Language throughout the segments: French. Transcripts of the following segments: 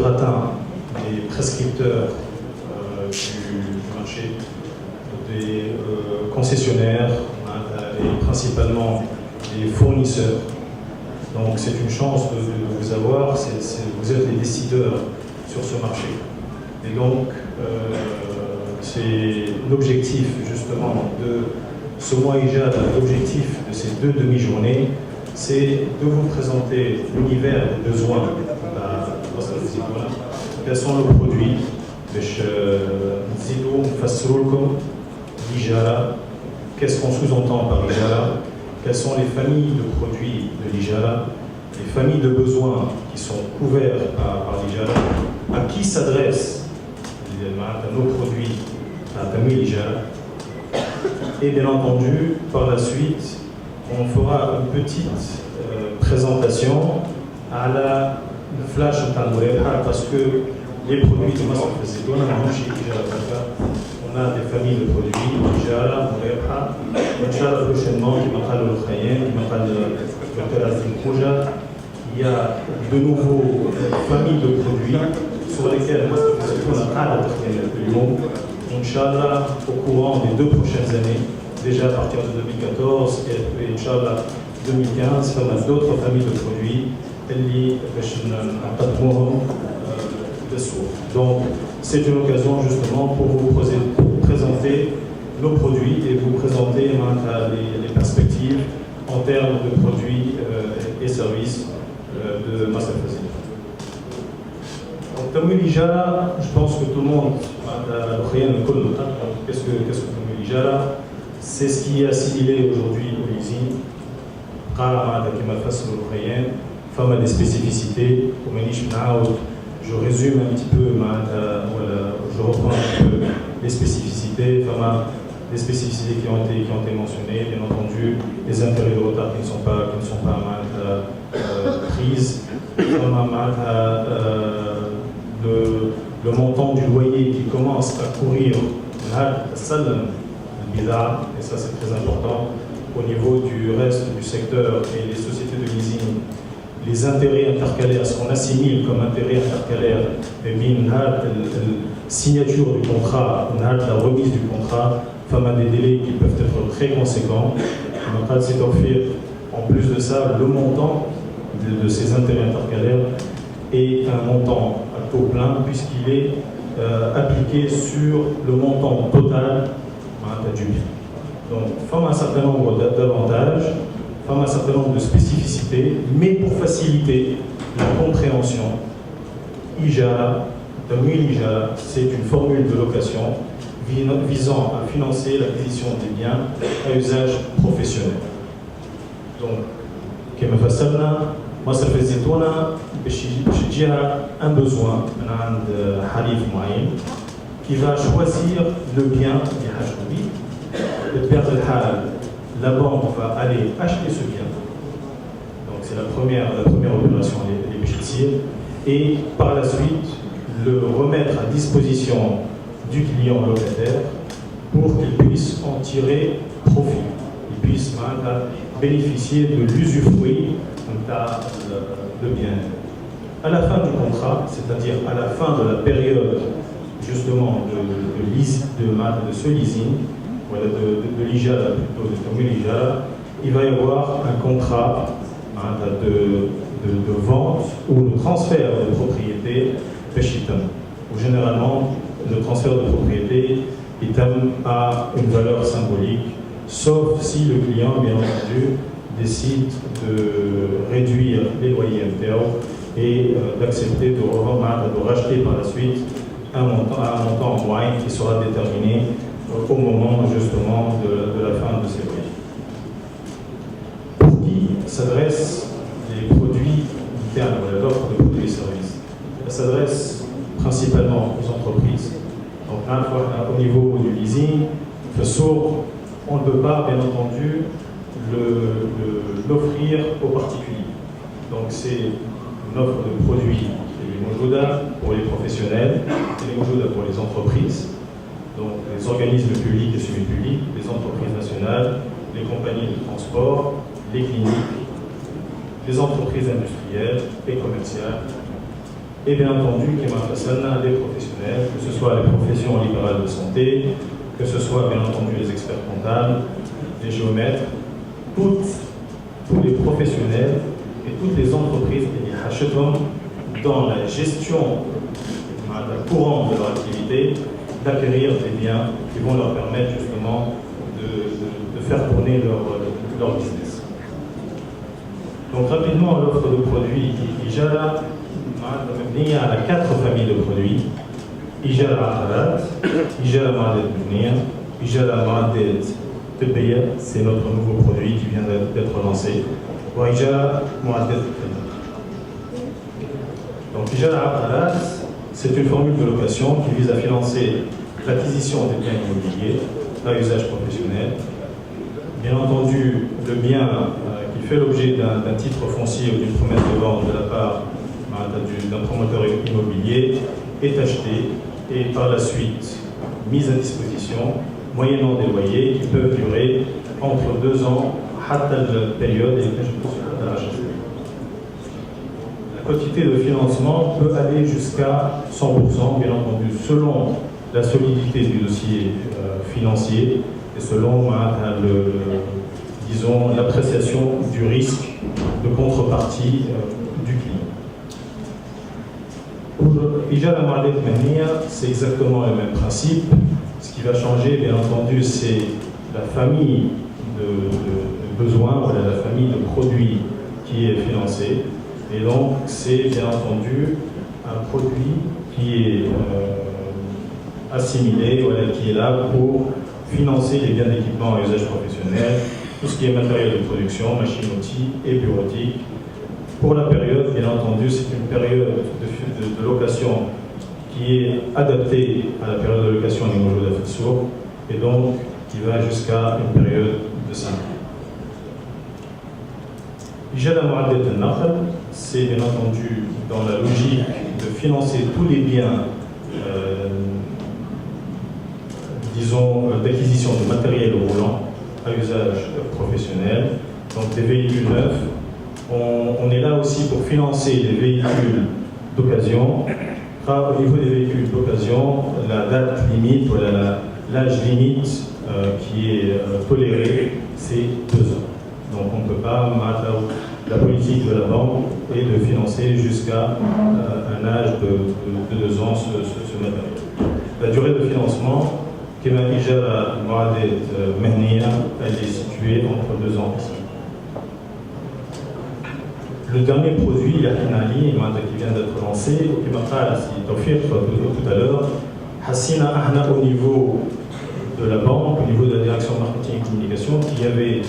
gratin des prescripteurs du marché, des concessionnaires et principalement des fournisseurs. Donc c'est une chance de vous avoir, vous êtes les décideurs sur ce marché. Et donc c'est l'objectif justement de ce mois Ijada, l'objectif de ces 2 demi-journées, c'est de vous présenter l'univers des besoins. Quels sont nos produits, qu'est-ce qu'on sous-entend par l'Ijara, quelles sont les familles de produits de l'Ijara, les familles de besoins qui sont couverts par l'Ijara, à qui s'adressent nos produits à l'Ijara. Et bien entendu, par la suite, on fera une petite présentation à la flash parce que les produits de Masraf al-Zitouna, on a des familles de produits, Ijara, Moureha, Inch'Allah prochainement, qui m'appelle le Khayen, qui m'appelle le Dr Azim Kouja. Il y a de nouveaux familles de produits sur lesquels Masraf al-Zitouna a la Khayen. Inch'Allah, au courant des 2 prochaines années, déjà à partir de 2014 et Inch'Allah 2015, on a d'autres familles de produits. Donc, c'est une occasion justement pour vous présenter nos produits et vous présenter les perspectives en termes de produits et services de Masraf al-Zitouna. Donc, Tamwil Ijara, je pense que tout le monde qu'est-ce que Tamwil Ijara? C'est ce qui est assimilé aujourd'hui au leasing. Femme a des spécificités. Je résume un petit peu, je reprends un peu les spécificités. Femme a des spécificités qui ont été mentionnées, bien entendu, les intérêts de retard qui ne sont pas prises. Femme a le montant du loyer qui commence à courir et ça c'est très important au niveau du reste du secteur et les sociétés de leasing. Les intérêts intercalaires, ce qu'on assimile comme intérêts intercalaires, la signature du contrat, la remise du contrat, femme des délais qui peuvent être très conséquents. En plus de ça, le montant de ces intérêts intercalaires est un montant à taux plein puisqu'il est appliqué sur le montant total du bien. Donc, femme a un certain nombre d'avantages, femme a un certain nombre de spécificités, mais pour faciliter la compréhension, Ijara, Tamwil Ijara, c'est une formule de location visant à financer l'acquisition des biens à usage professionnel. Donc, comme fassalna, Masraf al-Zitouna, j'ai un besoin, un halif moyen, qui va choisir le bien qui est acheté. La banque va aller acheter ce bien. Donc c'est la première opération, les bénéficiaires. Et par la suite, le remettre à disposition du client locataire pour qu'il puisse en tirer profit. Il puisse bénéficier de l'usufruit de bien. À la fin du contrat, c'est-à-dire à la fin de la période justement de ce leasing, de l'Ijara, plutôt de Tamwil Ijara, il va y avoir un contrat de vente ou de transfert de propriété Peshitam. Généralement, le transfert de propriété a une valeur symbolique, sauf si le client, bien entendu, décide de réduire les loyers internes et d'accepter de racheter par la suite un montant en moyen qui sera déterminé au moment justement de la fin de ces loyers. Pour qui s'adressent les produits internes, l'offre de produits et services? Elle s'adresse principalement aux entreprises. Donc là, au niveau du leasing, on ne peut pas, bien entendu, l'offrir aux particuliers. Donc c'est une offre de produits, les Mojouda pour les professionnels, et les Mojouda pour les entreprises. Donc les organismes publics et semi-publics, les entreprises nationales, les compagnies de transport, les cliniques, les entreprises industrielles et commerciales, et bien entendu qui m'a fait les professionnels, que ce soit les professions libérales de santé, que ce soit bien entendu les experts comptables, les géomètres, tous les professionnels et toutes les entreprises qui achètent dans la gestion courante de leur activité d'acquérir des biens qui vont leur permettre justement de faire tourner leur business. Donc rapidement, l'offre de produits IJARA مبنية على 4 familles de produits. إيجار عقارات، إيجار معدات بنية، إيجار معدات طبية, c'est notre nouveau produit qui vient d'être lancé, وإيجار معدات الخدمة. Donc إيجار عقارات, c'est une formule de location qui vise à financer l'acquisition des biens immobiliers à usage professionnel. Bien entendu, le bien qui fait l'objet d'un titre foncier ou d'une promesse de vente de la part d'un promoteur immobilier est acheté et par la suite mis à disposition moyennant des loyers qui peuvent durer entre 2 ans à la période et la quantité de financement peut aller jusqu'à 100%, bien entendu, selon la solidité du dossier financier et selon disons, l'appréciation du risque de contrepartie du client. Pour Ijara Ma'adat Mahniya, c'est exactement le même principe. Ce qui va changer, bien entendu, c'est la famille de besoins, voilà, la famille de produits qui est financée. Et donc, c'est bien entendu un produit qui est assimilé, voilà, qui est là pour financer les biens d'équipement à usage professionnel, tout ce qui est matériel de production, machines-outils et bureautique. Pour la période, bien entendu, c'est une période de location qui est adaptée à la période de location au niveau de la Fessour et donc qui va jusqu'à une période de 5 ans. Ijara Ma'adat al-Naql, c'est bien entendu dans la logique de financer tous les biens, disons, d'acquisition de matériel roulant à usage professionnel, donc des véhicules neufs. On est là aussi pour financer les véhicules d'occasion. Au niveau des véhicules d'occasion, la date limite, voilà, l'âge limite qui est toléré, c'est 2 ans. Donc on ne peut pas, la politique de la banque est de financer jusqu'à un âge de 2 ans ce matériel. La durée de financement, Kema Ijara Ma'adat Mahniya, elle est située entre 2 ans et 5 ans. Le dernier produit, Yahinali, qui vient d'être lancé, qui m'a fait tout à l'heure, Hassina Ahna au niveau de la banque, au niveau de la direction marketing et communication, qui avait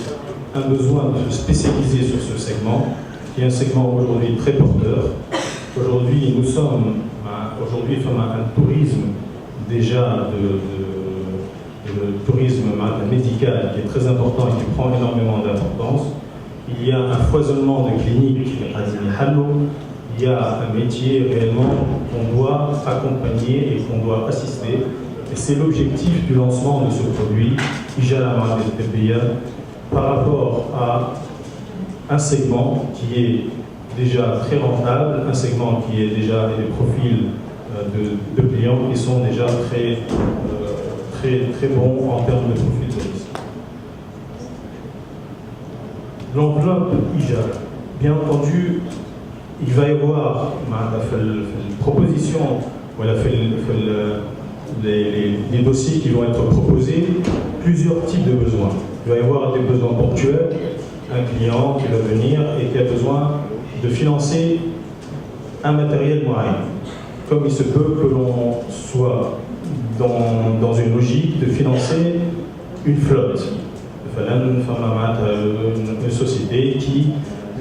un besoin de se spécialiser sur ce segment, qui est un segment aujourd'hui très porteur. Aujourd'hui, nous sommes un tourisme déjà de tourisme médical qui est très important et qui prend énormément d'importance. Il y a un foisonnement de cliniques à Zinihallo, il y a un métier réellement qu'on doit accompagner et qu'on doit assister. Et c'est l'objectif du lancement de ce produit, Ijara Ma'adat PPIA, par rapport à un segment qui est déjà très rentable, un segment qui est déjà des profils de clients qui sont déjà très bons en termes de profil de risque. L'enveloppe Ijara, bien entendu, il va y avoir une proposition, voilà, les dossiers qui vont être proposés, plusieurs types de besoins. Il va y avoir des besoins ponctuels, un client qui va venir et qui a besoin de financer un matériel moyen. Comme il se peut que l'on soit dans une logique de financer une flotte. Une société qui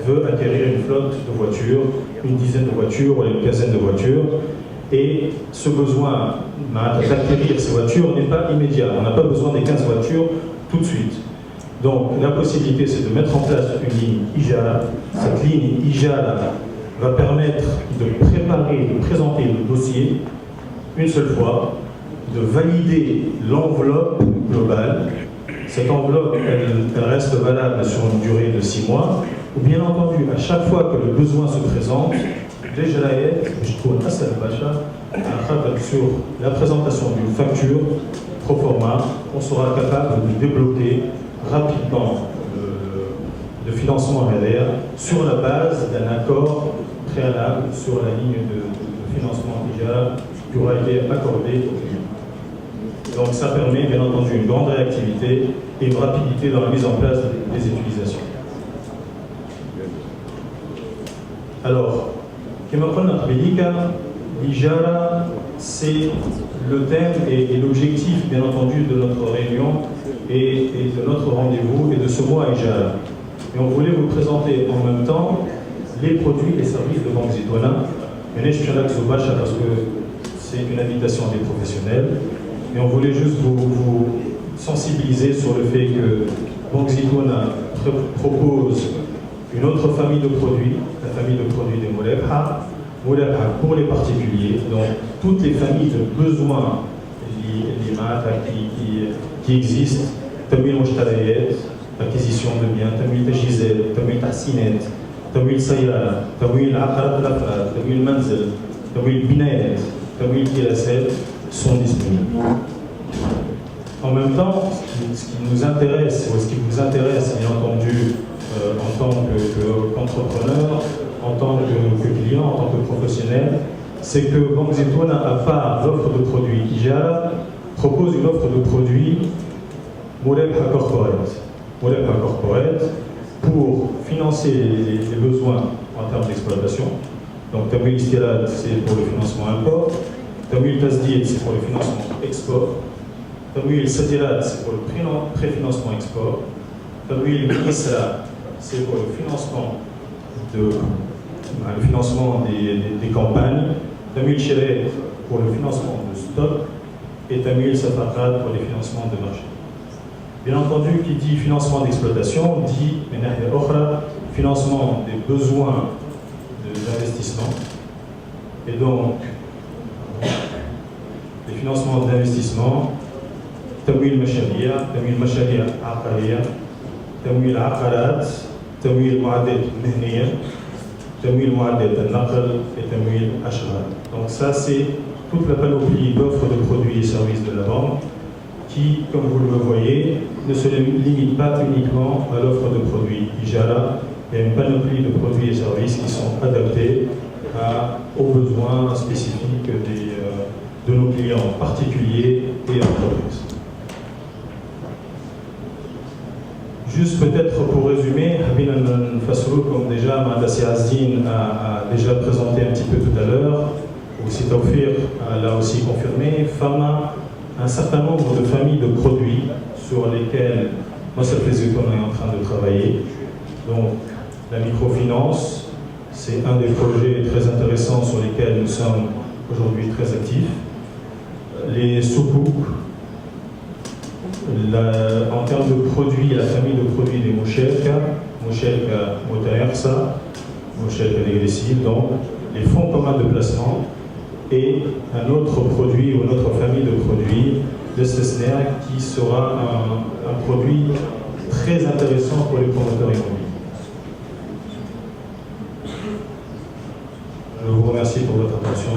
veut acquérir une flotte de voitures, une dizaine de voitures ou une quinzaine de voitures, et ce besoin d'acquérir ces voitures n'est pas immédiat. On n'a pas besoin des 15 voitures tout de suite. Donc la possibilité, c'est de mettre en place une ligne Ijara. Cette ligne Ijara va permettre de préparer, de présenter le dossier une seule fois, de valider l'enveloppe globale. Cette enveloppe, elle reste valable sur une durée de 6 mois. Ou bien entendu, à chaque fois que le besoin se présente, l'Ejraïet, je trouve assez Bacha, sur la présentation d'une facture pro forma, on sera capable de débloquer rapidement le financement RDR sur la base d'un accord préalable sur la ligne de financement déjà qui aura été accordé au client. Donc ça permet bien entendu une grande réactivité et une rapidité dans la mise en place des utilisations. Alors, comme on a dit, l'Ijara, c'est le thème et l'objectif bien entendu de notre réunion et de notre rendez-vous et de ce mois Ijara. Et on voulait vous présenter en même temps les produits et services de Banque Zitouna. Mais je suis là parce que c'est une invitation des professionnels. Et on voulait juste vous sensibiliser sur le fait que Banque Zitouna propose une autre famille de produits, la famille de produits des Moulebha. Moulebha pour les particuliers, donc toutes les familles de besoins qui existent, Tamil Mouchtarayet, acquisition de biens, Tamil Tajizel, Tamil Tahsinet, Tamil Sayara, Tamil Aqarab Lafrat, Tamil Manzel, Tamil Binayet, Tamil Kirasset sont disponibles. En même temps, ce qui nous intéresse, ou ce qui vous intéresse, bien entendu, en tant qu'entrepreneur, en tant que client, en tant que professionnel, c'est que Banque Zitouna, à part l'offre de produits Ijara, propose une offre de produits Moulebha Corporate. Moulebha Corporate pour financer les besoins en termes d'exploitation. Donc Tamil Istirad, c'est pour le financement import. Tamil Tasdid, c'est pour le financement export. Tamil Sadirad, c'est pour le préfinancement export. Tamil Isra, c'est pour le financement des campagnes. Tamil Shiret pour le financement de stock. Et Tamil Safaqat pour les financements de marché. Bien entendu, qui dit financement d'exploitation dit financement des besoins d'investissement. Et donc, les financements d'investissement, Tamil Masharia Aqariya, Tamil Aqarat, Tamil Mu'adet Mehniya, Tamil Mu'adet Al-Naql et Tamil Ashra. Donc ça, c'est toute la panoplie d'offres de produits et services de la banque qui, comme vous le voyez, ne se limite pas uniquement à l'offre de produits Ijara. Il y a une panoplie de produits et services qui sont adaptés aux besoins spécifiques de nos clients particuliers et entreprises. Juste peut-être pour résumer, Habib Fassoulou, comme déjà Madassi Azdin a déjà présenté un petit peu tout à l'heure, aussi Taufir l'a aussi confirmé, FAMA, un certain nombre de familles de produits sur lesquels Massal Zitouna est en train de travailler. Donc la microfinance, c'est un des projets très intéressants sur lesquels nous sommes aujourd'hui très actifs. Les soukouk, en termes de produits, la famille de produits des Mouchelka Motaersa, Mouchelka dégressive, donc les fonds communs de placement et un autre produit ou une autre famille de produits, le Cessner, qui sera un produit très intéressant pour les promoteurs immobiliers. Je vous remercie pour votre attention.